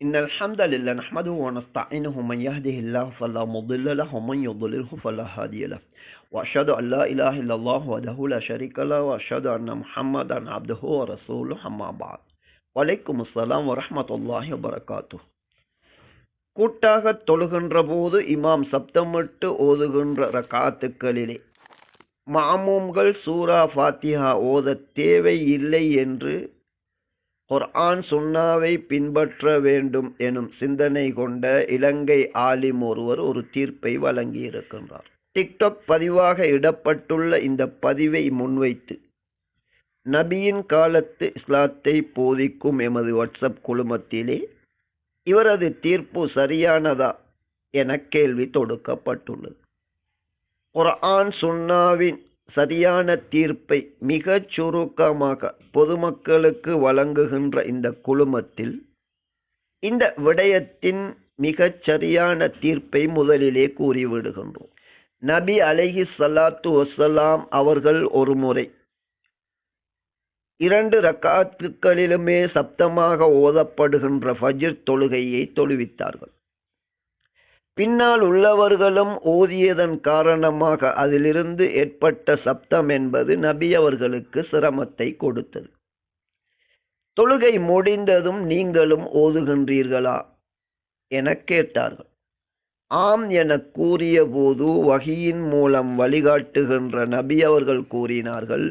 إن الحمد لله نحمده ونستعينه من يهده الله فلا مضل له ومن يضلله فلا هادي له وأشهد أن لا إله إلا الله وحده لا شريك له وأشهد أن محمدا عبده ورسوله أما بعد வலைக்கும் அஸ்ஸலாம் வரஹ்மத்துல்லாஹி வபரகாத்துஹு. கூட்டாக தொழுகின்ற போது இமாம் சப்தமிட்டு ஓதுகின்ற ரகாத்துக்களிலே மாமூம்கள் சூரா ஃபாத்திஹா ஓத தேவை இல்லை என்று குர்ஆன் சுன்னாவை பின்பற்ற வேண்டும் எனும் சிந்தனை கொண்ட இலங்கை ஆலிம் ஒருவர் ஒரு தீர்ப்பை வழங்கியிருக்கின்றார். டிக்டாக் பதிவாக இடப்பட்டுள்ள இந்த பதிவை முன்வைத்து நபியின் காலத்து இஸ்லாத்தை போதிக்கும் எமது வாட்ஸ்அப் குழுமத்திலே இவரது தீர்ப்பு சரியானதா என கேள்வி தொடுக்கப்பட்டுள்ளது. குர்ஆன் சுன்னாவின் சரியான தீர்ப்பை மிகச் சுருக்கமாக பொதுமக்களுக்கு வழங்குகின்ற இந்த குழுமத்தில் இந்த விடயத்தின் மிகச் சரியான தீர்ப்பை முதலிலே கூறிவிடுகின்றோம். நபி அலைஹி ஸலாத்து வஸ்ஸலாம் அவர்கள் ஒரு முறை 2 ரக்காத்துக்களிலுமே சப்தமாக ஓதப்படுகின்ற ஃபஜ்ர் தொழுகையை தொழுவித்தார்கள். பின்னால் உள்ளவர்களும் ஓதியதன் காரணமாக அதிலிருந்து ஏற்பட்ட சப்தம் என்பது நபி அவர்களுக்கு சிரமத்தை கொடுத்தது. தொழுகை முடிந்ததும் நீங்களும் ஓதுகின்றீர்களா என கேட்டார்கள். ஆம் என கூறிய போது வஹியின் மூலம் வழிகாட்டுகின்ற நபி அவர்கள் கூறினார்கள்,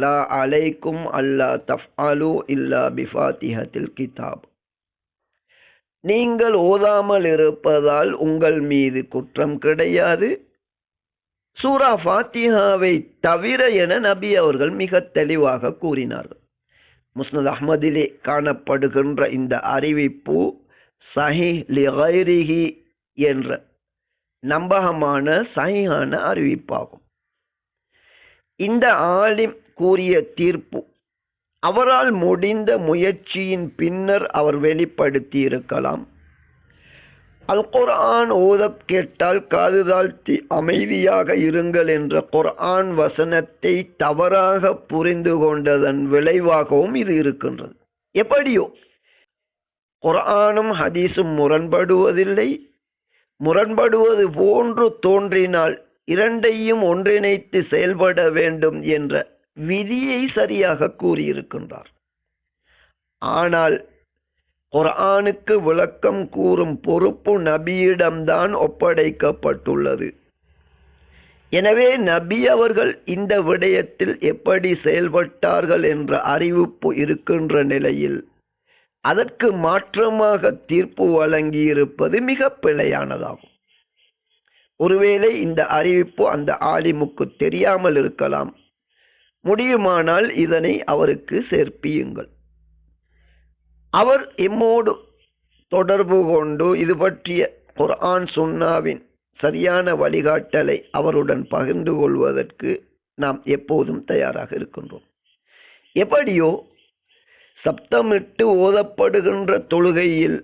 லா அலைக்கும் அல்லா தஃஅலு இல்லா பிஃபாத்திஹத்தில் கிதாப். நீங்கள் ஓதாமல் இருப்பதால் உங்கள் மீது குற்றம் கிடையாது, சூரா ஃபாத்திஹாவை தவிர என நபி அவர்கள் மிக தெளிவாக கூறினார்கள். முஸ்னத் அஹ்மதிலே காணப்படுகின்ற இந்த அறிவிப்பு சஹீஹ் லிகைரிஹி என்ற நம்பகமான சஹீஹான அறிவிப்பாகும். இந்த ஆலிம் கூறிய தீர்ப்பு அவரால் முடிந்த முயற்சியின் பின்னர் அவர் வெளிப்படுத்தி இருக்கலாம். அல் குர்ஆன் ஓதக் கேட்டால் காது தாழ்த்தி அமைதியாக இருங்கள் என்ற குர்ஆன் வசனத்தை தவறாக புரிந்து கொண்டதன் விளைவாகவும் இது இருக்கின்றது. எப்படியோ குர்ஆனும் ஹதீஸும் முரண்படுவதில்லை. முரண்படுவது போன்று தோன்றினால் இரண்டையும் ஒன்றிணைத்து செயல்பட வேண்டும் என்ற விதியை சரியாக கூறியிருக்கின்றார். ஆனால் குர்ஆனுக்கு விளக்கம் கூறும் பொறுப்பு நபியிடம்தான் ஒப்படைக்கப்பட்டுள்ளது. எனவே நபி அவர்கள் இந்த விடயத்தில் எப்படி செயல்பட்டார்கள் என்ற அறிவிப்பு இருக்கின்ற நிலையில் அதற்கு மாற்றமாக தீர்ப்பு வழங்கியிருப்பது மிக பிழையானதாகும். ஒருவேளை இந்த அறிவிப்பு அந்த ஆலிமுக்கு தெரியாமல் இருக்கலாம். முடியுமானால் இதனை அவருக்கு சேர்ப்பியுங்கள். அவர் எம்மோடு தொடர்பு கொண்டு இது பற்றிய குர்ஆன் சுன்னாவின் சரியான வழிகாட்டலை அவருடன் பகிர்ந்து கொள்வதற்கு நாம் எப்போதும் தயாராக இருக்கின்றோம். எப்படியோ சப்தமிட்டு ஓதப்படுகின்ற தொழுகையில்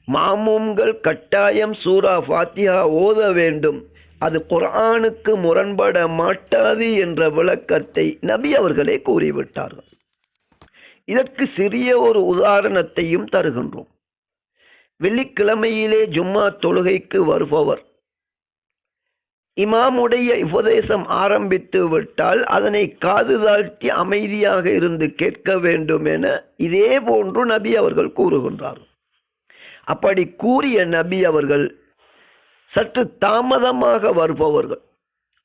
மாமூம்கள் கட்டாயம் சூரா ஃபாத்திஹா ஓத வேண்டும், அது குர்ஆனுக்கு முரண்பட மாட்டாது என்ற விளக்கத்தை நபி அவர்களே கூறிவிட்டார்கள். இதற்கு சிறிய ஒரு உதாரணத்தையும் தருகின்றோம். வெள்ளிக்கிழமையிலே ஜும்மா தொழுகைக்கு வருபவர் இமாமுடைய உபதேசம் ஆரம்பித்து விட்டால் அதனை காது தாழ்த்தி அமைதியாக இருந்து கேட்க வேண்டும் என இதே போன்று நபி அவர்கள் கூறுகின்றார்கள். அப்படி கூறிய நபி அவர்கள் சற்று தாமதமாக வருபவர்கள்,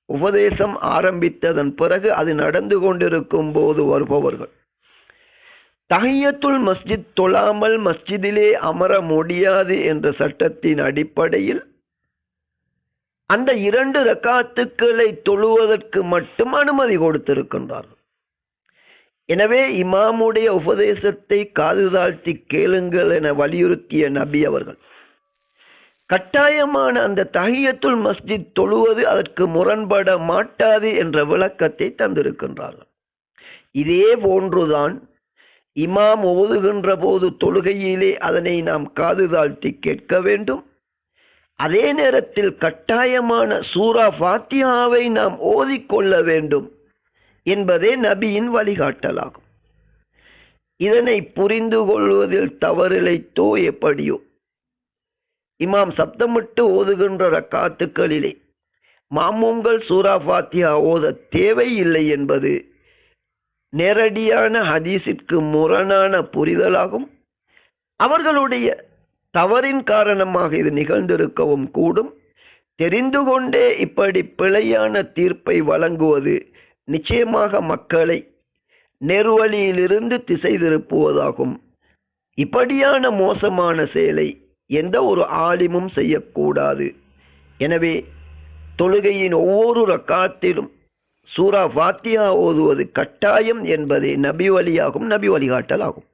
உபதேசம் ஆரம்பித்ததன் பிறகு அது நடந்து கொண்டிருக்கும் போது வருபவர்கள், தஹிய்யத்துல் மஸ்ஜித் தொழாமல் மஸ்ஜிதிலே அமர முடியாது என்ற சட்டத்தின் அடிப்படையில் அந்த 2 ரக்காத்துக்களை தொழுவதற்கு மட்டும் அனுமதி கொடுத்திருக்கின்றார்கள். எனவே இமாமுடைய உபதேசத்தை காது தாழ்த்தி கேளுங்கள் என வலியுறுத்திய நபி அவர்கள் கட்டாயமான அந்த தஹிய்யத்துல் மஸ்ஜித் தொழுவது அதற்கு முரண்பட மாட்டாது என்ற விளக்கத்தை தந்திருக்கின்றார்கள். இதே போன்றுதான் இமாம் ஓதுகின்ற போது தொழுகையிலே அதனை நாம் காது தாழ்த்தி கேட்க வேண்டும். அதே நேரத்தில் கட்டாயமான சூரா ஃபாத்திஹாவை நாம் ஓதிக்கொள்ள வேண்டும் என்பதே நபியின் வழிகாட்டலாகும். இதனை புரிந்து கொள்வதில் தவறிழைத்தோ எப்படியோ இமாம் சப்தமிட்டு ஓதுகின்ற ரக்காத்துக்களிலே மாமூம்கள் சூரா ஃபாத்திஹா ஓத தேவையில்லை என்பது நேரடியான ஹதீஸிற்கு முரணான புரிதலாகும். அவர்களுடைய தவறின் காரணமாக இது நிகழ்ந்திருக்கவும் கூடும். தெரிந்து கொண்டே இப்படி பிழையான தீர்ப்பை வழங்குவது நிச்சயமாக மக்களை நெருவழியிலிருந்து திசை திருப்புவதாகும். இப்படியான மோசமான செயலை எந்த ஒரு ஆலிமும் செய்யக்கூடாது. எனவே தொழுகையின் ஒவ்வொரு ரக்காத்திலும் சூரா ஃபாத்திஹா ஓதுவது கட்டாயம் என்பதே நபி வழியாகும், நபி வழிகாட்டலாகும்.